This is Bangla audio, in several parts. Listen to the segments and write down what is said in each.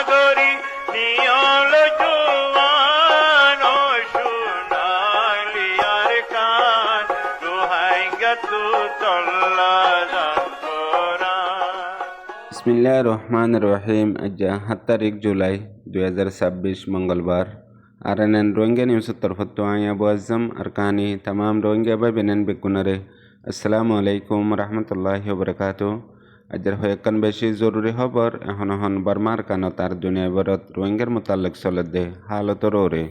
সাগরী নিয়ল জুয়ান ও সোনালিয়ার কান রোহাঙ্গা তু চল্লা বিসমিল্লাহ রহমান রহিম। আজ 7 তারিখ জুলাই 2026 मंगलवार। आरएनएन रोहिंग्या न्यूज़ तरफत आए अबू आज़म अरकानी तमाम रोहिंग्या भाई बहन बेकुनरे अस्सलामु अलैकुम रहमतुल्लाहि व बरकातुहू। अजर हयकन बेशी ज़रूरी खबर এখন बर्मार कानो तार दुनिया भरत रोहिंग्यार मुताल्लिक चलते हालत रोरे।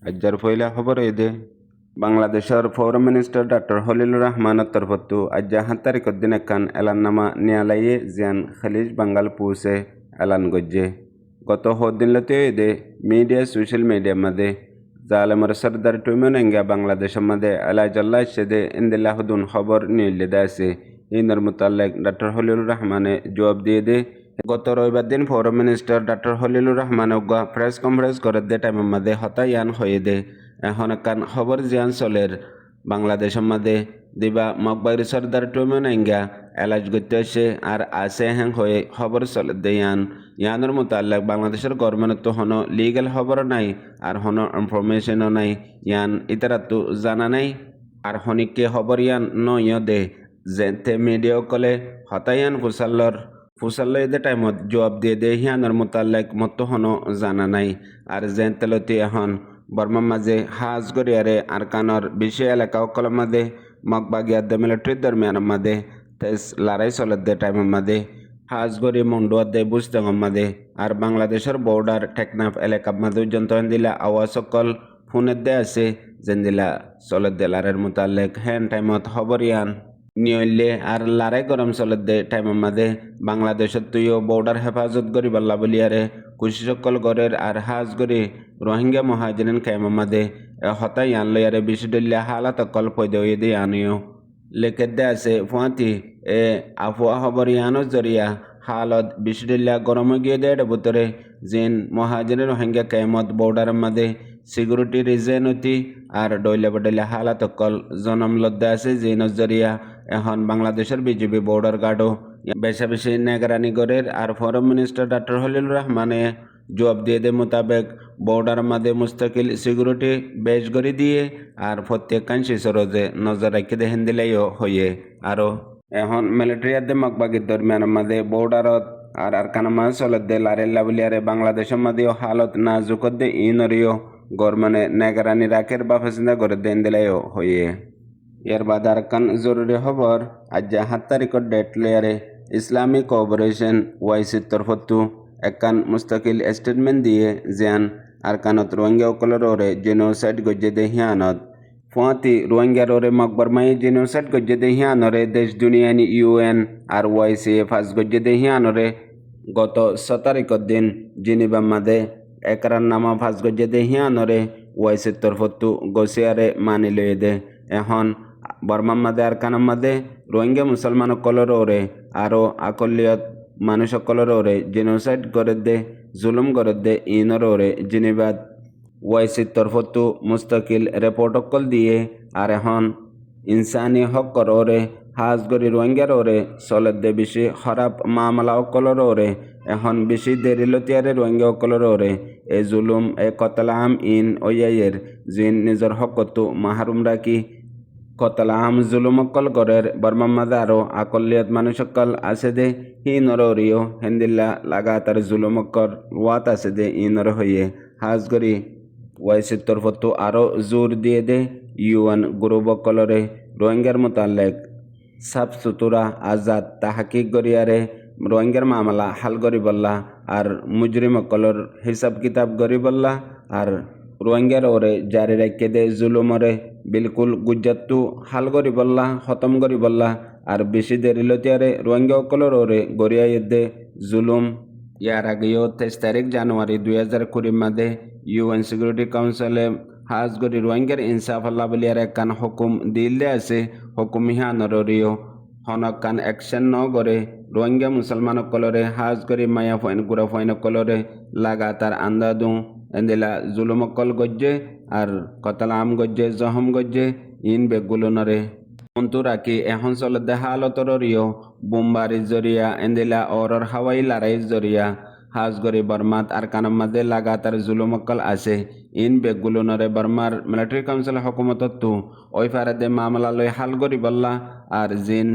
अजर फैला खबर एदे বাংলাদেশের ফরেন মিনিস্টার ডক্টর খলিলুর রহমানের তরফত আজ 7 তারিখের দিন একখান এলাননামা ন্যায়ালয়ে জিয়ান খালিজ বাঙ্গাল পুষে এলান গজ্জে। গত দিনলতে এদে মিডিয়া সোশ্যাল মিডিয়া মধ্যে জালেমর সরদার টুইমন এঙ্গা বাংলাদেশের মধ্যে আলাইজাল্লাহ সেদে ইন্দিল্লাহদুন খবর নিয়ে আছে। ইনর মুতাল্লিক ডক্টর খলিলুর রহমানে জবাব দিয়ে দে। গত রবিবার দিন foreign minister doctor Khalilur Rahman press conference করে দে টাইমের মধ্যে হতায়ান হয়ে দে। এখন একখান খবর জিয়ান চলের বাংলাদেশের মধ্যে দিবা মকবাইর সর্দার টুইমন এঙ্গা এলাজ করতে আসে আর আসে হ্যাং হয়ে খবর চলে দে ইয়ানোর মোতাল্লাক বাংলাদেশের গভর্নমেন্ট তো হনো লিগাল খবর নাই আর হনো ইনফরমেশনও নাই। ইয়ান ইতারা তো জানা নাই আর হনিকে খবর ইয়ান নয় দে যেতে মিডিয়া কলে হতায়ান ফুসাল্লর এদের টাইমত জবাব দিয়ে দে হিয়ানোর মোতাল্লাক মতো হনো জানা নাই। আর যেন তেলতি এখন বর্মার মাঝে হাজ গরিয়ারে আর কানর বিশ্ব এলাকা অকলের মাঝে মকবাগিয়ার মিলিটারির দরমিয়ানের মাঝে তেজ লড়াই চলের দে টাইমের মাঝে হাজ গরি মন্ডুয়ার দে বুঝতেঙর মাঝে আর বাংলাদেশের বর্ডার টেকনাফ এলাকার মাঝে যন্ত্র দিলা আওয়াজ সকল ফোনের দে আছে যেন দিলা চলের দে লারের মোতালেক হ্যান টাইমত খবর ইয়ান নিয়লে আর লড়াই গরম চলের দে টাইমের মাঝে বাংলাদেশের তুইও বর্ডার হেফাজত করি বল্লা বলিয়ারে কুশি সকল গড়ের আর হাজ গরি রোহিঙ্গা মহাজিরিন কায়েমের মাঝে হতাই আন লয়ারে বিশুদুল্লাহ হালাত অকল পয়দে হয়ে দিয়ে আনিও লেখে দে আছে ফুয়াতি আফুয়া খবর ইয়ানোর জরিয়া হালত বিশুদুল্লাহ গরম গিয়ে দেয় ভিতরে জিন মহাজিরিন রোহিঙ্গা কায়েমত বর্ডারের মাঝে সিকিউরিটি রিজেন অতি আর ডইলে বডলে হালাত অকল জনম লদ্দে আছে জিনের জরিয়া এখন বাংলাদেশের বিজেপি বর্ডার গার্ডও বেশা বেশি নেগরানি গড়ের আর ফরেন মিনিস্টার ডক্টর খলিলুর রহমানে জবাব দিয়ে দে মোতাবেক বর্ডার মাঝে মুস্তাকিল সিকিউরিটি বেশ করে দিয়ে আর প্রত্যেক কাঞ্চি সরজে নজর রাখি দেখেন দিলেও হয়ে আরও এখন মিলিটারিয়ার দে মকবাগির দরমিয়ানের মাঝে বর্ডারত আর কানা মাঝে চলত দে লারেল্লা বলিয়ারে বাংলাদেশের মাঝেও হালত না জুকত দে ইনরিও গরমানে নেগরানি রাখের বা ফেসিন্দা করে দেন দিলেও হয়ে। এর বাদ আর কান জরুরি খবর আজ 7 তারিখের ডেট লেয়ারে ইসলামিক কোঅপারেশন ওয়াইসির তরফত একখান মুস্তাকিল স্টেটমেন্ট দিয়ে জিয়ান আর কানত রোহিঙ্গা অকলের ওরে জেনোসাইড গজ্জে দে হিয়ানত ফুয়াতি রোহিঙ্গার ওরে মকবরমাই জেনোসাইড গজ্জে দে হিয়ানরে দেশ দুনিয়ানি ইউএন আর ওয়াইসি ফাঁস গজ্জে দে হিয়ানরে গত 7 তারিখের দিন জিনিবার মাঝে একরার নামা ফাঁস গজ্জে দে হিয়ানরে ওয়াইসির তরফত গসিয়ারে মানি লয়ে দে। এখন বর্মার মাঝে আর কানার মাঝে রোহিঙ্গা মুসলমান অকলের ওরে আরও আকলিয়ত মানুষ সকলের ওরে জেনোসাইড করে দে জুলুম করে দে ইনর ওরে জিনিবাদ ওয়াইসির তরফত মুস্তাকিল রিপোর্ট অকল দিয়ে আর এখন ইনসানি হকর ওরে হাজ গরি রোহিঙ্গার ওরে চলের দে বেশি খারাপ মামলা অকলের ওরে এখন বেশি দেরিলতিয়ারে রোহিঙ্গা অকলের ওরে এ জুলুম এ কতলাম ইন ওয়াইয়ের জিন নিজের হকত মাহরুম রাখি কতলা আম জুলুম অকল গড়ের বর্মার মাঝে আরও আকলিয়ত মানুষ অকল আছে দে হি নরিও হেন্দিল্লা লাগাতার জুলুম অকল ওয়াত আছে দে ই নর হয়ে হাজ গরি ওয়াইসির তরফত আরও জোর দিয়ে দে ইউএন গ্রুপ অকলরে রোহিঙ্গার মোতালেক সাফ সুতরা আজাদ তাহাকিক গরিয়ারে রোহিঙ্গার মামলা হাল গরি বল্লা আর মুজরিম অকলর হিসাব কিতাব গরি বল্লা আর রোহিঙ্গার ওরে জারি রাখে দে জুলুমরে বিলকুল গুজ্জাতু হাল গরি বল্লা খতম গরি বল্লা আর বেশি দেরিলতিয়ারে রোহিঙ্গা অকলর ওরে গড়িয়াই দে জুলুম। ইয়ার আগেও 23 তারিখ জানুয়ারি 2020 মাঝে ইউএন সিকিউরিটি কাউন্সিলে হাজ গরি রোহিঙ্গার ইনসাফ আল্লাহ বলিয়ার একখান হুকুম দিল দে আছে হুকুম হিয়ানরিও হনকান অ্যাকশন ন করে রোহিঙ্গা মুসলমান অকলরে হাজ গরি মায়া ফইন গুড়া ফইন অকলরে লাগাতার আন্দাদু এন্দিলা জুলুম অকল গজ্জে আর কতলাম গজ্জে জহম গজ্জে ইন বেগুলনরে অন্তু রাখি এখন চলে দেহা আলতরিও বোমবারির জরিয়া এন্দিলা অরর হাওয়াই লড়াইয়ের জরিয়া হাজগরি বর্মাত আরকানের মধ্যে লাগাতার জুলুমকল আছে ইন বেগুলোনরে বর্মার মিলিটারি কাউন্সিল হকুমতত্তু ওই ফারাদে মামলা লই হালগরি বল্লা আর জিন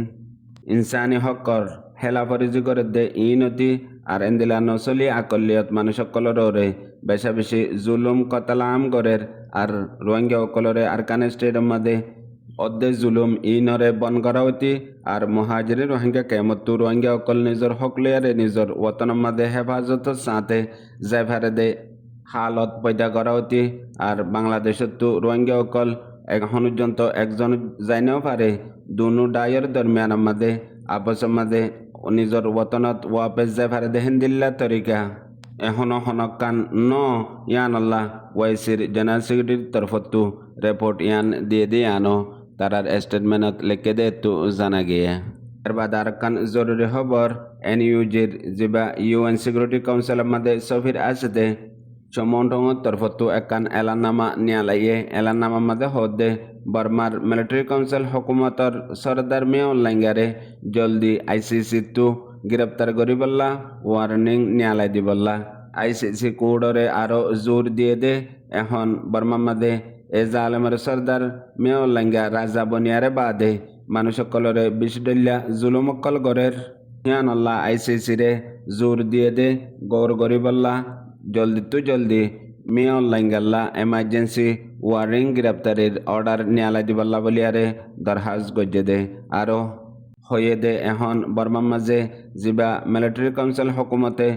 ইনসানি হকর হেলাফরিজি করে দে ইনতি আর এন্দিলা নসলি আকলিয়ত মানুষ সকলরে বেশা বেশি জুলুম কতলাম গরের আর রোহিঙ্গা অকলরে আরকানে স্টেডিয়াম মধ্যে অর্ধে জুলুম ইনরে বন করাওতি আর মহাজিরে রোহিঙ্গা কেমতু রোহিঙ্গা অকল নিজর হক লয়ারে নিজর ওতনের মধ্যে হেফাজত সাথে জেফারে দে হালত পয়দা করাওতি আর বাংলাদেশতো রোহিঙ্গা অকল এখন পর্যন্ত একজন যাইনাও পারে দুনু ডায়ের দরমিয়ানের মধ্যে আপসের মধ্যে নিজর ওতনত ওয়াপেস জেফারে দে হিন্দিল্লা তরিকা এখনো হনকান ন ইয়ান আল্লাহ ওয়াইসির জেনারেল সেক্রেটারির তরফতো রিপোর্ট ইয়ান দিয়ে আনো তারার স্টেটমেন্টত লিখে দে তো জানা গিয়ে এরবাদ আরকান জরুরি খবর এনইউজির যিবা ইউএন সিকিউরিটি কাউন্সিলের মধ্যে সফির আসতে চমন্টঙর তরফতো একান এলাননামা নিয়ালাইয়ে এলাননামার মধ্যে হদে বর্মার মিলিটারি কাউন্সিল হুকুমতর সরদার মেয় লাঙ্গারে জলদি আইসিসি তো গ্রেপ্তার করিবল্লা ওয়ার্নিং নিয়ালাই দিবল্লা আইসিসি কোডরে আরো জোর দিয়ে দে এখন বর্মার মধ্যে এ জালেমের সর্দার মেয় লাঙ্গা রাজা বনিয়ারে বাদে মানুষ সকলরে বিশডল্লা জুলুমকল গরের হিয়ান আল্লাহ আইসিসি রে জোর দিয়ে দে গৌর গরিবল্লা জলদি মেয় লাঙ্গাল্লা এমার্জেন্সি ওয়ারিং গ্রেপ্তারের অর্ডার নিয়ালাই দিবল্লা বলিয়ারে দরখাস্ত গজ্জে দে আরো হয়ে দে এখন বর্মার মাঝে যিবা মিলিটারি কাউন্সিল হকুমতে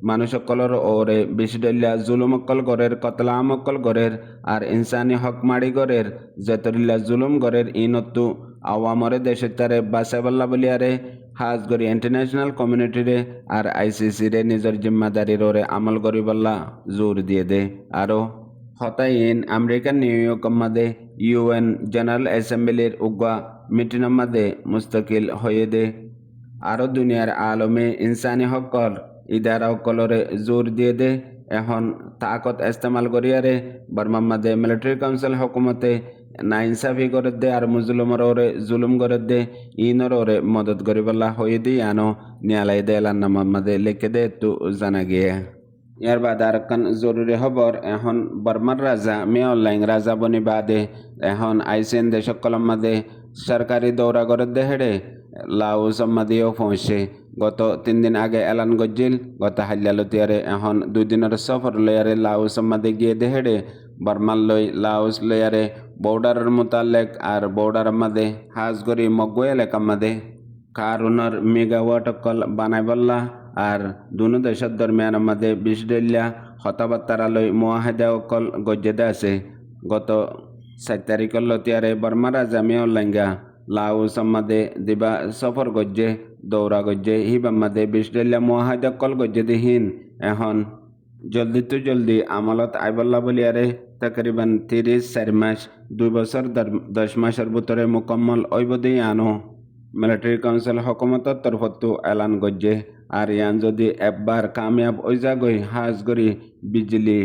মানুষ সকলর ওরে বিশডল্লা জুলুমকল গরের কতলামকল গরের আর ইনসানি হক মাড়ি গরের জেতরিল্লা জুলুম গরের ইনত্তু আওয়ামরে দেশের তারে বাসাবল্লা বলিয়ারে হাজ গরি ইন্টারন্যাশনাল কমিউনিটিরে আর আইসিসি রে নিজের জিম্মাদারির ওরে আমল করিবল্লা জোর দিয়ে দে আরো হতাইন আমেরিকান নিউ ইয়র্ক মধ্যে ইউএন জেনারেল অ্যাসেম্বলির উগা মিটিনের মধ্যে মুস্তকিল হয়ে দে আরো দুনিয়ার আলমে ইনসানি হকর ইদারা হকলরে জোর দিয়ে দে এখন তাকত ইস্তেমাল করিয়ারে বর্মার মধ্যে মিলিটারি কাউন্সিল হকুমতে না ইনসাফি করে দে আর মুজলুমর ওরে জুলুম করে দে ইনর ওরে মদত করিবল্লা হয়ে দি আনো নিয়ালাই দে এলান্নামার মধ্যে লিখে দে তো জানা গিয়ে ইয়ার বাদ আরকান জরুরি খবর এখন বর্মার রাজা মেয়র রাজা বনি বাদে এখন আইসেন দেশ সকলের মধ্যে সরকারি দৌরা করে দে হেড়ে লাউস মাদিও পৌঁছে গত 3 দিন আগে এলান গজ্জিল গত হাল্লালতিয়ারে এখন 2 দিনের সফর লয়ারে লাউস মাদে গিয়ে দে হেড়ে বর্মার লই লাউস লয়ারে বর্ডারের মোতালেক আর বর্ডারের মধ্যে হাজগরি মগুয়ে এলাকার মধ্যে কারুনের মেগাওয়াট কল বানাইবল্লা আর দুনো দেশের দরমিয়ানের মধ্যে বিশডল্লা হতাবার্তারালয় মুয়াহেদা অকল গজ্জেদে আছে গত 7 তারিখের লতিয়ারে বর্মা রাজা মেয়র লাঙ্গা লাউস মধ্যে দিবা সফর গজ্জে দৌড়া গজ্জে হিবার মধ্যে বিশডল্লা মুয়াহেদা কল গজ্জেদে হিন এখন জলদি আমলত আইবল্লা বলিয়ারে তকরিবান 30-4 মাস 2 বছর 10 মাসের ভিতরে মুকম্মল ঐবদি আনো মিলিটারি কাউন্সিল হকুমতর তরফতো এলান গজ্জে আর ইয়ান যদি একবার কামিয়াব ওই জাগই হাজ গরি বিজলি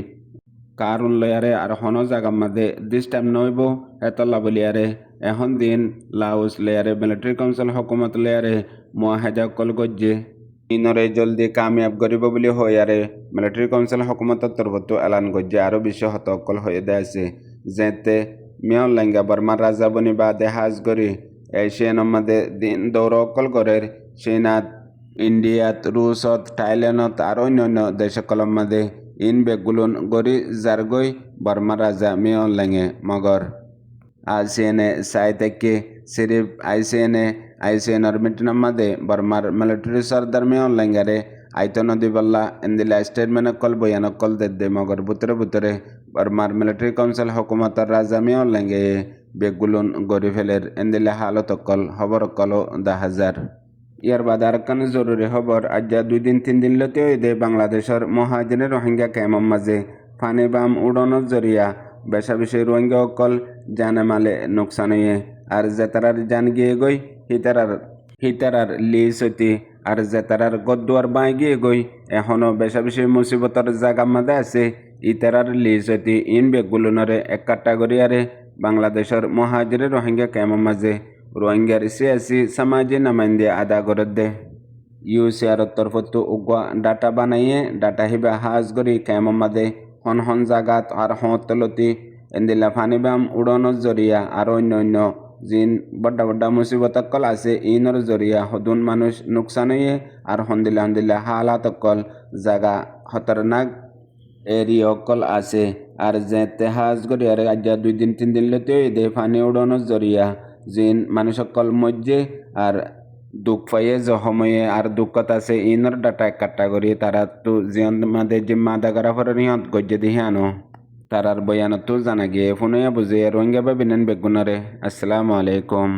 কারণ লয়ারে আর হন জাগার মধ্যে ডিস্টার্ব নইব এতলা বলিয়ারে এখন দিন লাউস লেয়ারে মিলিটারি কাউন্সিল হকুমত লেয়ারে মুয়াহেদা কল গজ্জে ইনরে জলদি কামিয়াব করিব বলি হইয়ারে মিলিটারি কাউন্সিল হকুমতর তরফতো এলান গজ্জে আরো বেশি হতকল হয়ে দেছে যেতে মেয়র লাঙ্গা বর্মার রাজা বনি বাদে হাজ গরি এশিয়ানের মধ্যে দিন দৌড়কল গরের চীনাত ইন্ডিয়াত রুশত থাইল্যান্ডত আর অন্যান্য দেশকলের মধ্যে ইন বেগুলুন গরি জারগই বর্মা রাজা মেয়র লাঙ্গে মগর আইসিএনে সাই থেকে সিরিফ আইসিএনের মিটিনের মধ্যে বর্মার মিলিটারি সর্দার মেয়র লাঙ্গারে আইতো নদী বল্লা এন্দিলা স্টেটমেন্ট কল বয়ান কল দে মগর বুতরে বর্মার মিলিটারি কাউন্সিল হকুমতর রাজা মেয়র লাঙ্গে বেগুলুন গরি ফেলের এন্দিলা হালত কল খবর কল 10,000 ইয়ার বাদ আরকান জরুরি খবর আজ 2 দিন 3 দিন লতে দে বাংলাদেশের মহাজিনে রোহিঙ্গা ক্যাম্পের মাঝে ফানি বাম উড়ানোর জরিয়া বেশা বেশি রোহিঙ্গা অকল জানে মালে নোকসান হয়ে আর জেতারার জান গিয়ে গই হিতারার লিস হইতে আর জেতারার গদ্দুয়ার বাঁই গিয়ে গই এখনো বেশা বেশি মুসিবতর জায়গার মাঝে আছে ইতারার লিস হইতে ইন বেগুলনরে এক ক্যাটাগরিয়ারে বাংলাদেশের মহাজিরে রোহিঙ্গা ক্যাম্পের মাঝে রোহিঙ্গার সিয়াসি সমাজি নামাইন্দে আদা করে দে UCR তরফতো উগা ডাটা বানাইয়ে ডাটা হিবা হাজ গরি কেমন মাদে হন হন জাগাত আর হতলতি এন্দিলা ফানিবাম উড়ানোর জরিয়া আর অন্য জিন বড্ডা বড্ডা মুসিবতকল আছে ইনর জরিয়া হদুন মানুষ নুকসান হইয়ে আর হন্দিলা হালাতকল জাগা খতরনাক এরিয়া অকল আছে আর যে তেহাজ গরি আর আজ 2 দিন 3 দিন লতে দে ফানি উড়ানোর জরিয়া জিন মানুষ অকল মজ্জে আর দুঃখ পাইয়ে জহময়ে আর দুঃখত আছে ইনর ডাটা কাট্টা করি তারা তো জিয়ন মাদে জিম্মা দা করা ফর নিহত গজ্জে দিহে আনো তারার বয়ানত জানা গিয়ে ফোনে বুঝে রোহিঙ্গা বা বিনেন বেগুনারে। আসসালামু আলাইকুম।